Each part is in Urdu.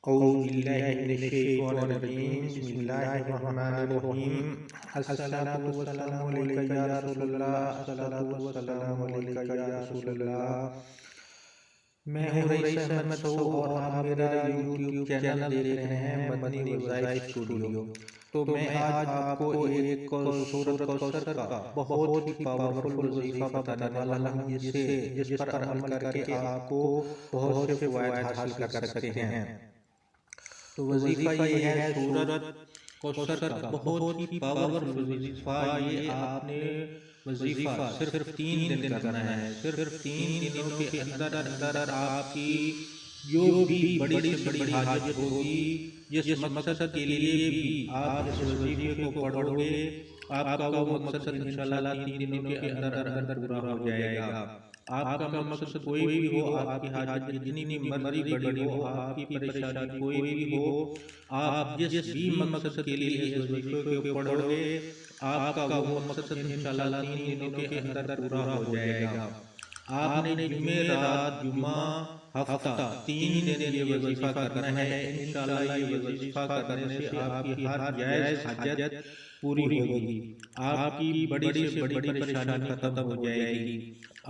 اعوذ باللہ من الشیطان الرجیم بسم اللہ الرحمن الرحیم الصلاۃ والسلام علیک یا رسول اللہ الصلاۃ والسلام علیک یا رسول اللہ۔ میں ہوں رئیس احمد سعود اور آپ میرا یوٹیوب چینل دیکھ رہے ہیں مدنی وظائف اسٹوڈیو۔ تو میں آج آپ کو ایک سورۃ کوثر کا بہت ہی پاورفل وظیفہ بتانے والا ہوں جس پر عمل کر کے آپ کو بہت سے فوائد حاصل کر سکتے ہیں۔ تو وظیفہ یہ ہے سورۃ کوثر کا بہت ہی پاورفل وظیفہ۔ یہ آپ نے وظیفہ صرف 3 دن کرنا ہے۔ صرف 3 دنوں کے اندر آپ کی جو بھی بڑی سے بڑی حاجت ہوگی، جس مقصد کے لیے بھی آپ اس وظیفے کو پڑھو گے، آپ کا وہ مقصد انشاءاللہ 3 دنوں کے اندر پورا ہو جائے گا۔ آپ کا مقصد کوئی بھی ہو، آپ کی حاجت جتنی بھی مرضی بڑی ہو، آپ کی پریشانی کوئی بھی ہو، آپ جس بھی مقصد کے لیے اس وظیفے کو پڑھو گے، آپ کا وہ مقصد انشاءاللہ 3 دنوں کے اندر پورا ہو جائے گا۔ آپ نے جمعرات، جمعہ، ہفتہ 3 دن یہ وظیفہ کرنا ہے۔ انشاءاللہ یہ وظیفہ کرنے سے آپ کی ہر جائز حاجت پوری ہوگی، آپ کی بڑی سے بڑی پریشانی ختم ہو جائے گی۔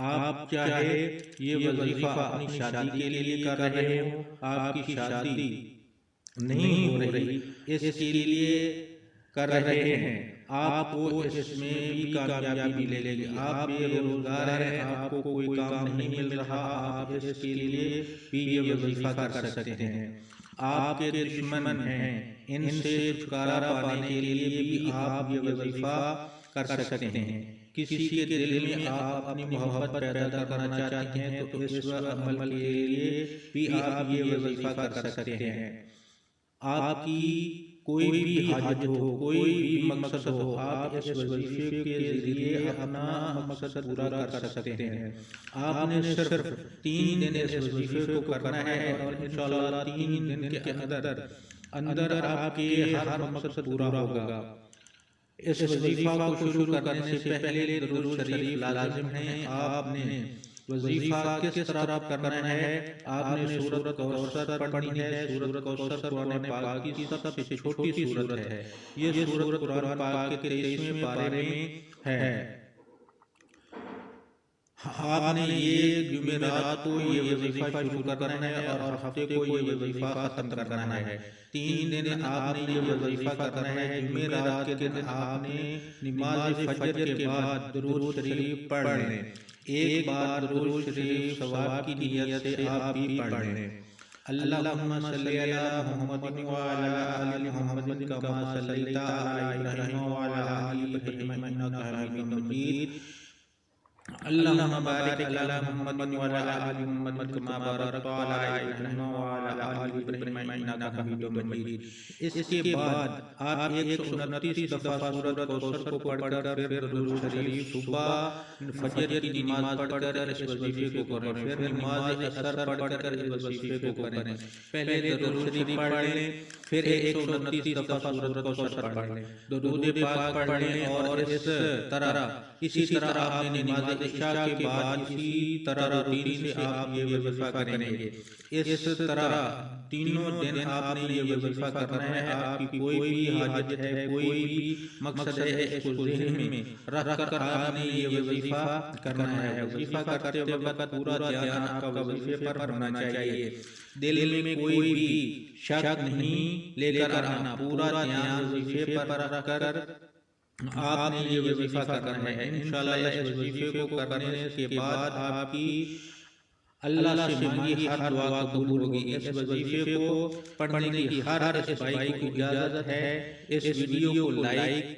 آپ چاہے یہ وظیفہ اپنی شادی کے لیے کر رہے ہوں، آپ کی شادی نہیں ہو رہی، اس کے لیے کر رہے ہیں، آپ کو اس میں بھی کامیابی ملے گی۔ آپ بے روزگار ہیں، آپ کو کوئی کام نہیں مل رہا، آپ اس کے لیے بھی یہ وظیفہ کر سکتے ہیں۔ آپ کے دشمن ہیں، ان سے چھٹکارا پانے کے لیے بھی آپ یہ وظیفہ کر سکتے ہیں۔ کسی کے دل میں آپ اپنی محبت پیدا کرنا چاہتے ہیں تو اس عمل کے لیے بھی آپ یہ وظیفہ کر سکتے ہیں۔ آپ کی کوئی بھی حاجت ہو، کوئی بھی مقصد ہو، آپ اس وظیفے کے ذریعے اپنا مقصد پورا کر سکتے ہیں۔ آپ نے صرف 3 دن اس وظیفے کو کرنا ہے اور انشاءاللہ 3 دن کے اندر آپ کے ہر مقصد پورا ہوگا۔ اس وظیفہ کو شروع کرنے سے پہلے درود شریف لازم ہے۔ آپ نے وظیفہ کس طرح کرنا ہے؟ آپ نے سورۃ کوثر پڑھنی ہے۔ سورۃ کوثر قرآن پاک کی سب سے چھوٹی سورت ہے۔ یہ سورت قرآن پاک کے 23ویں پارے میں ہے۔ آپ نے یہ جمعرات کو یہ وظیفہ شروع کرنا ہے اور ہفتے کو یہ وظیفہ ختم کرنا ہے۔ 3 دن آپ نے یہ وظیفہ کرنا ہے۔ جمعرات کے دن آپ نے نماز فجر کے بعد درود شریف پڑھ لیں۔ ایک بار درود شریف ثواب کی نیت سے آپ بھی پڑھ لیں۔ اللہم صلی علی محمد وعلی آل محمد کما صلیت علی ابراہیم وعلی آل ابراہیم انک حمید مجید۔ اللہم بارک علی محمد وعلی آل محمد کما بارکت علی ابراہیم وعلی آل ابراہیم انک حمید مجید۔ اس کے بعد آپ 129 دفعہ سورۃ کوثر کو پڑھ کر پھر درود شریف صبح فجر کی نماز پڑھ کر اس وظیفے کو کریں، پھر نماز عصر پڑھ کر اس وظیفے کو کریں۔ پہلے درود شریف پڑھ لیں، پھر 129 دفعہ سورۃ کوثر پڑھ لیں، درود پاک پڑھ لیں اور اسی طرح آپ نے نماز عشاء کے بعد اسی طرح روٹین سے آپ یہ وظیفہ کریں گے۔ اس طرح تینوں دن آپ نے یہ وظیفہ کرنا ہے۔ آپ کی کوئی بھی حاجت ہے، کوئی بھی مقصد ہے، اس کو ذہن میں رکھ کر آپ نے یہ وظیفہ کرنا ہے۔ وظیفہ کرتے وقت پورا دھیان آپ کا وظیفے پر ہونا چاہیے، دل میں کوئی بھی شک نہیں لے کر آنا، پورا دھیان وظیفے پر رکھ کر آپ نے یہ وظیفہ کرنا ہے۔ انشاءاللہ اس وظیفے کو کرنے کے بعد آپ کی اللہ سے مانگی ہر دعا قبول ہوگی۔ اس وظیفے کو پڑھنے کی ہر اس بھائی کو اجازت ہے۔ اس ویڈیو کو لائک،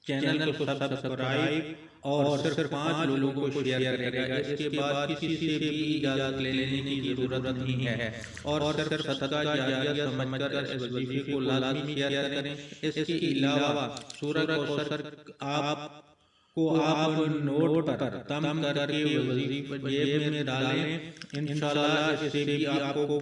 چینل کو سبسکرائب اور صرف 5 لوگوں کو شیئر کرے گا۔ اس کے بعد کسی سے بھی اجازت لینے کی ضرورت نہیں ہے اور صرف صدقہ جاریہ سمجھ کر اس وظیفے کو لازمی شیئر کریں۔ اس کے علاوہ سورۃ کوثر آپ نوٹ پر تم کر کے وظیفہ جیب میں ڈالیں، انشاءاللہ اس سے بھی آپ کو